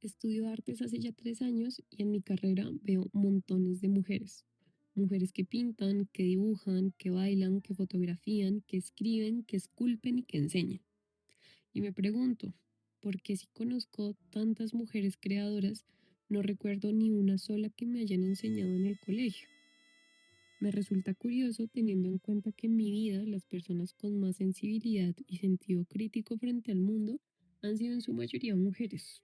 Estudio artes hace ya 3 años y en mi carrera veo montones de mujeres. Mujeres que pintan, que dibujan, que bailan, que fotografían, que escriben, que esculpen y que enseñan. Y me pregunto, ¿por qué si conozco tantas mujeres creadoras, no recuerdo ni una sola que me hayan enseñado en el colegio? Me resulta curioso teniendo en cuenta que en mi vida las personas con más sensibilidad y sentido crítico frente al mundo han sido en su mayoría mujeres.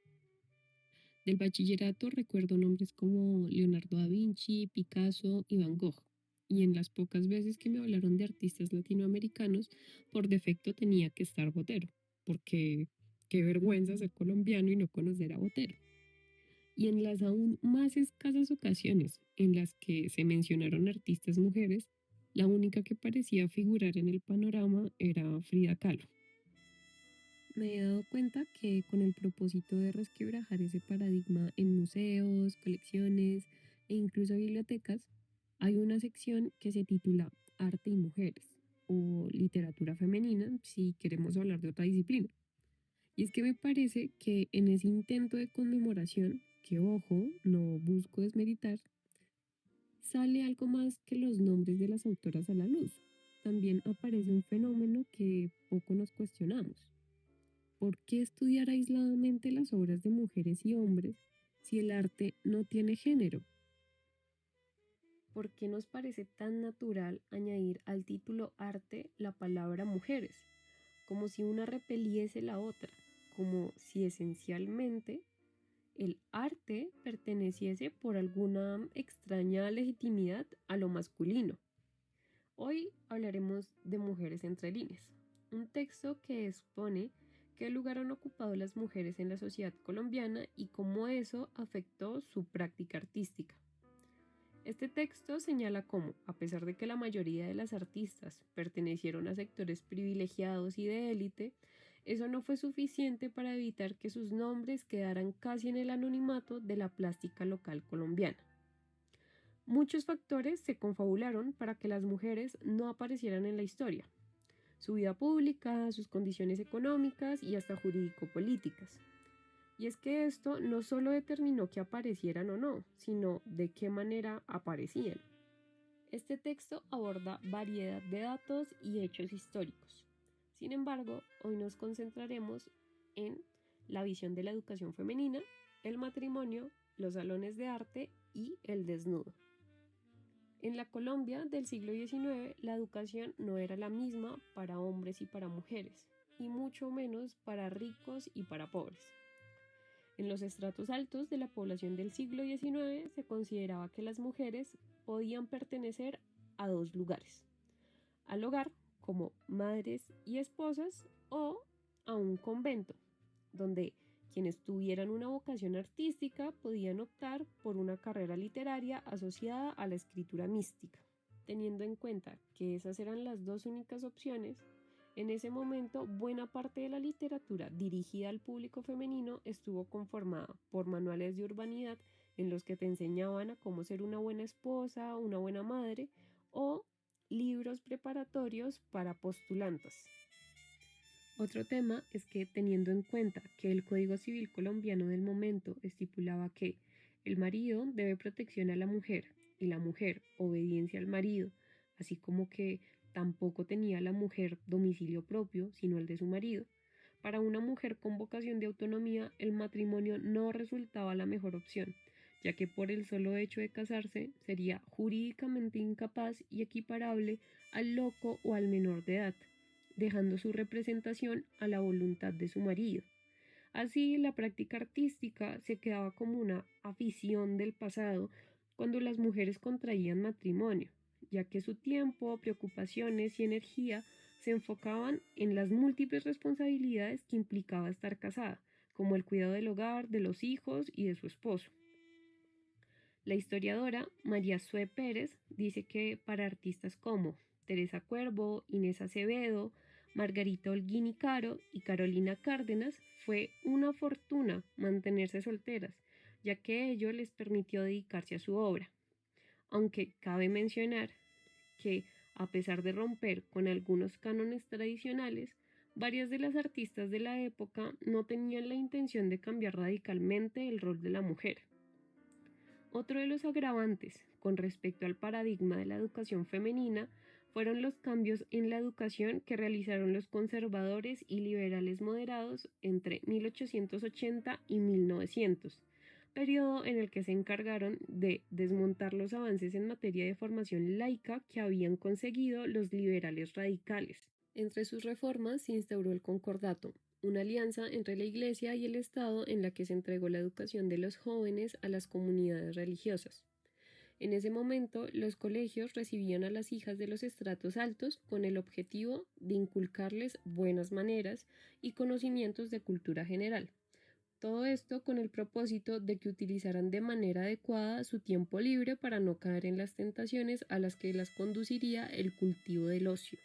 Del bachillerato recuerdo nombres como Leonardo da Vinci, Picasso y Van Gogh. Y en las pocas veces que me hablaron de artistas latinoamericanos, por defecto tenía que estar Botero, porque qué vergüenza ser colombiano y no conocer a Botero. Y en las aún más escasas ocasiones en las que se mencionaron artistas mujeres, la única que parecía figurar en el panorama era Frida Kahlo. Me he dado cuenta que con el propósito de resquebrajar ese paradigma en museos, colecciones e incluso bibliotecas, hay una sección que se titula Arte y Mujeres o Literatura Femenina si queremos hablar de otra disciplina. Y es que me parece que en ese intento de conmemoración, que ojo, no busco desmeritar, sale algo más que los nombres de las autoras a la luz. También aparece un fenómeno que poco nos cuestionamos. ¿Por qué estudiar aisladamente las obras de mujeres y hombres si el arte no tiene género? ¿Por qué nos parece tan natural añadir al título arte la palabra mujeres? Como si una repeliese la otra, como si esencialmente el arte perteneciese por alguna extraña legitimidad a lo masculino. Hoy hablaremos de Mujeres entre líneas, un texto que expone qué lugar han ocupado las mujeres en la sociedad colombiana y cómo eso afectó su práctica artística. Este texto señala cómo, a pesar de que la mayoría de las artistas pertenecieron a sectores privilegiados y de élite, eso no fue suficiente para evitar que sus nombres quedaran casi en el anonimato de la plástica local colombiana. Muchos factores se confabularon para que las mujeres no aparecieran en la historia: su vida pública, sus condiciones económicas y hasta jurídico-políticas. Y es que esto no solo determinó que aparecieran o no, sino de qué manera aparecían. Este texto aborda variedad de datos y hechos históricos. Sin embargo, hoy nos concentraremos en la visión de la educación femenina, el matrimonio, los salones de arte y el desnudo. En la Colombia del siglo XIX, la educación no era la misma para hombres y para mujeres, y mucho menos para ricos y para pobres. En los estratos altos de la población del siglo XIX se consideraba que las mujeres podían pertenecer a dos lugares: al hogar como madres y esposas o a un convento, donde quienes tuvieran una vocación artística podían optar por una carrera literaria asociada a la escritura mística. Teniendo en cuenta que esas eran las dos únicas opciones, en ese momento buena parte de la literatura dirigida al público femenino estuvo conformada por manuales de urbanidad en los que te enseñaban a cómo ser una buena esposa, una buena madre, o libros preparatorios para postulantes. Otro tema es que, teniendo en cuenta que el Código Civil colombiano del momento estipulaba que el marido debe protección a la mujer y la mujer obediencia al marido, así como que tampoco tenía la mujer domicilio propio, sino el de su marido, para una mujer con vocación de autonomía el matrimonio no resultaba la mejor opción, ya que por el solo hecho de casarse sería jurídicamente incapaz y equiparable al loco o al menor de edad, dejando su representación a la voluntad de su marido. Así, la práctica artística se quedaba como una afición del pasado cuando las mujeres contraían matrimonio, ya que su tiempo, preocupaciones y energía se enfocaban en las múltiples responsabilidades que implicaba estar casada, como el cuidado del hogar, de los hijos y de su esposo. La historiadora María Sue Pérez dice que para artistas como Teresa Cuervo, Inés Acevedo, Margarita Holguín y Caro y Carolina Cárdenas fue una fortuna mantenerse solteras, ya que ello les permitió dedicarse a su obra. Aunque cabe mencionar que, a pesar de romper con algunos cánones tradicionales, Varias de las artistas de la época no tenían la intención de cambiar radicalmente el rol de la mujer. Otro de los agravantes con respecto al paradigma de la educación femenina fueron los cambios en la educación que realizaron los conservadores y liberales moderados entre 1880 y 1900, periodo en el que se encargaron de desmontar los avances en materia de formación laica que habían conseguido los liberales radicales. Entre sus reformas se instauró el concordato, una alianza entre la Iglesia y el Estado en la que se entregó la educación de los jóvenes a las comunidades religiosas. En ese momento, los colegios recibían a las hijas de los estratos altos con el objetivo de inculcarles buenas maneras y conocimientos de cultura general. Todo esto con el propósito de que utilizaran de manera adecuada su tiempo libre para no caer en las tentaciones a las que las conduciría el cultivo del ocio.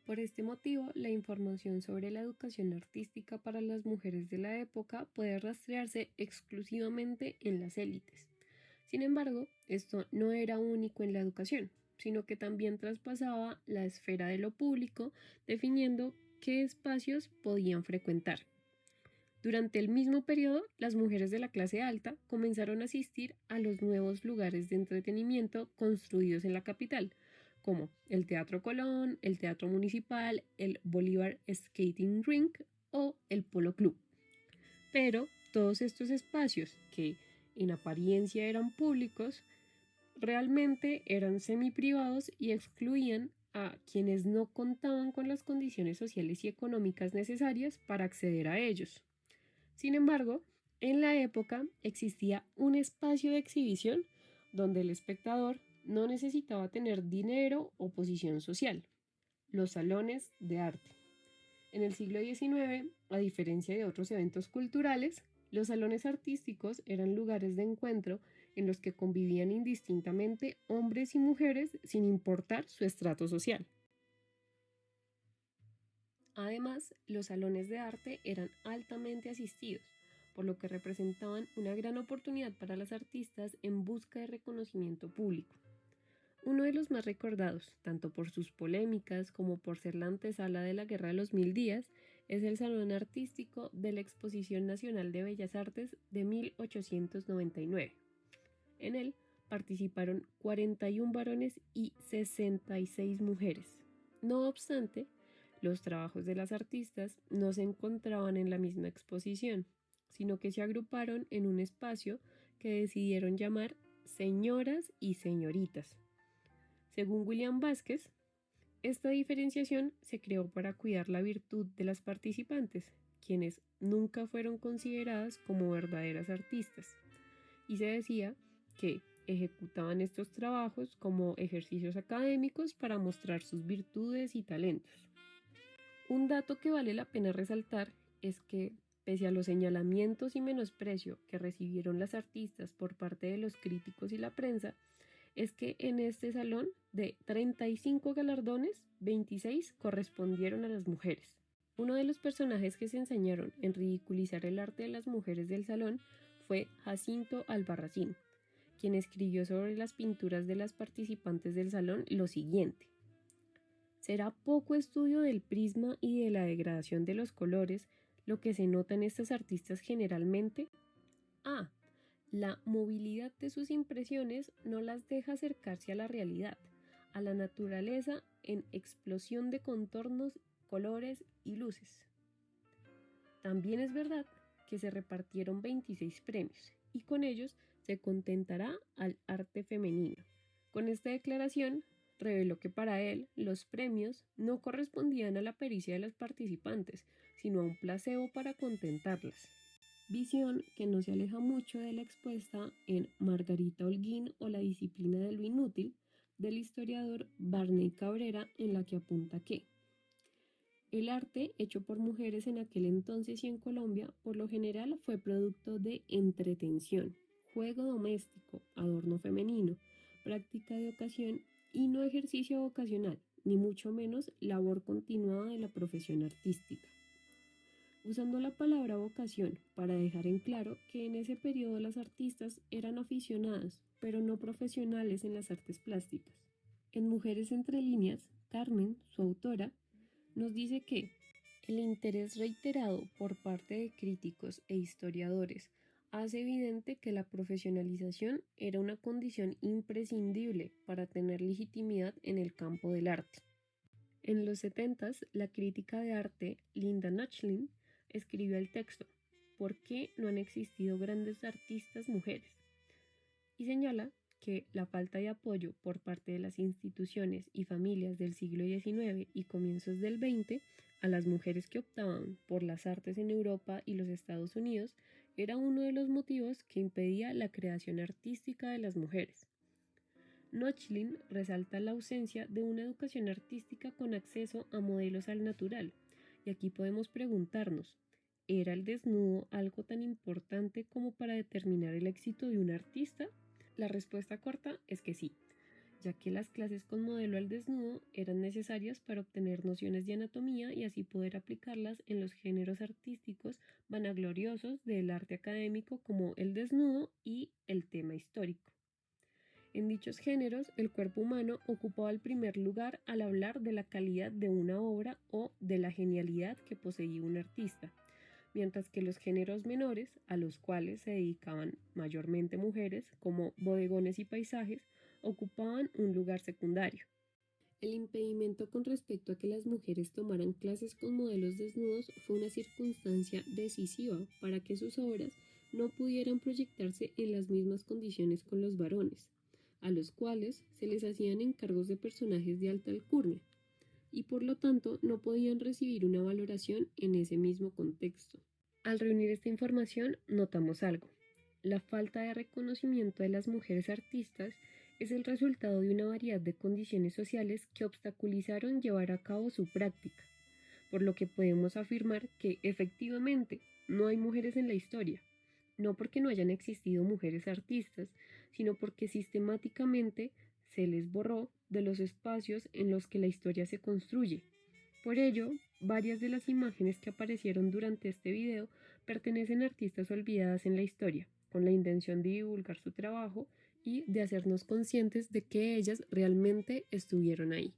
Por este motivo, la información sobre la educación artística para las mujeres de la época puede rastrearse exclusivamente en las élites. Sin embargo, esto no era único en la educación, sino que también traspasaba la esfera de lo público, definiendo qué espacios podían frecuentar. Durante el mismo periodo, las mujeres de la clase alta comenzaron a asistir a los nuevos lugares de entretenimiento construidos en la capital, como el Teatro Colón, el Teatro Municipal, el Bolívar Skating Rink o el Polo Club. Pero todos estos espacios, que en apariencia eran públicos, realmente eran semiprivados y excluían a quienes no contaban con las condiciones sociales y económicas necesarias para acceder a ellos. Sin embargo, en la época existía un espacio de exhibición donde el espectador no necesitaba tener dinero o posición social: los salones de arte. En el siglo XIX, a diferencia de otros eventos culturales, los salones artísticos eran lugares de encuentro en los que convivían indistintamente hombres y mujeres sin importar su estrato social. Además, los salones de arte eran altamente asistidos, por lo que representaban una gran oportunidad para las artistas en busca de reconocimiento público. Uno de los más recordados, tanto por sus polémicas como por ser la antesala de la Guerra de los Mil Días, es el Salón Artístico de la Exposición Nacional de Bellas Artes de 1899. En él participaron 41 varones y 66 mujeres. No obstante, los trabajos de las artistas no se encontraban en la misma exposición, sino que se agruparon en un espacio que decidieron llamar Señoras y Señoritas. Según William Vázquez, esta diferenciación se creó para cuidar la virtud de las participantes, quienes nunca fueron consideradas como verdaderas artistas, y se decía que ejecutaban estos trabajos como ejercicios académicos para mostrar sus virtudes y talentos. Un dato que vale la pena resaltar es que, pese a los señalamientos y menosprecio que recibieron las artistas por parte de los críticos y la prensa, es que en este salón, de 35 galardones, 26 correspondieron a las mujeres. Uno de los personajes que se ensañaron en ridiculizar el arte de las mujeres del salón fue Jacinto Albarracín, quien escribió sobre las pinturas de las participantes del salón lo siguiente: será poco estudio del prisma y de la degradación de los colores lo que se nota en estas artistas generalmente. La movilidad de sus impresiones no las deja acercarse a la realidad, a la naturaleza en explosión de contornos, colores y luces. También es verdad que se repartieron 26 premios y con ellos se contentará al arte femenino. Con esta declaración reveló que para él los premios no correspondían a la pericia de las participantes, sino a un placebo para contentarlas. Visión que no se aleja mucho de la expuesta en Margarita Holguín o la disciplina de lo inútil del historiador Barney Cabrera, en la que apunta que el arte hecho por mujeres en aquel entonces y en Colombia por lo general fue producto de entretención, juego doméstico, adorno femenino, práctica de ocasión y no ejercicio vocacional, ni mucho menos labor continuada de la profesión artística. Usando la palabra vocación para dejar en claro que en ese periodo las artistas eran aficionadas, pero no profesionales en las artes plásticas. En Mujeres entre líneas, Carmen, su autora, nos dice que El interés reiterado por parte de críticos e historiadores hace evidente que la profesionalización era una condición imprescindible para tener legitimidad en el campo del arte. En los 70s, la crítica de arte Linda Nachlin escribió el texto ¿Por qué no han existido grandes artistas mujeres? Y señala que la falta de apoyo por parte de las instituciones y familias del siglo XIX y comienzos del XX a las mujeres que optaban por las artes en Europa y los Estados Unidos era uno de los motivos que impedía la creación artística de las mujeres. Nochlin resalta la ausencia de una educación artística con acceso a modelos al natural, y aquí podemos preguntarnos, ¿era el desnudo algo tan importante como para determinar el éxito de un artista? La respuesta corta es que sí, ya que las clases con modelo al desnudo eran necesarias para obtener nociones de anatomía y así poder aplicarlas en los géneros artísticos vanagloriosos del arte académico como el desnudo y el tema histórico. En dichos géneros, el cuerpo humano ocupaba el primer lugar al hablar de la calidad de una obra o de la genialidad que poseía un artista, mientras que los géneros menores, a los cuales se dedicaban mayormente mujeres, como bodegones y paisajes, ocupaban un lugar secundario. El impedimento con respecto a que las mujeres tomaran clases con modelos desnudos fue una circunstancia decisiva para que sus obras no pudieran proyectarse en las mismas condiciones con los varones, a los cuales se les hacían encargos de personajes de alta alcurnia, y por lo tanto no podían recibir una valoración en ese mismo contexto. Al reunir esta información notamos algo. La falta de reconocimiento de las mujeres artistas es el resultado de una variedad de condiciones sociales que obstaculizaron llevar a cabo su práctica, por lo que podemos afirmar que efectivamente no hay mujeres en la historia, no porque no hayan existido mujeres artistas, sino porque sistemáticamente se les borró de los espacios en los que la historia se construye. Por ello, varias de las imágenes que aparecieron durante este video pertenecen a artistas olvidadas en la historia, con la intención de divulgar su trabajo y de hacernos conscientes de que ellas realmente estuvieron ahí.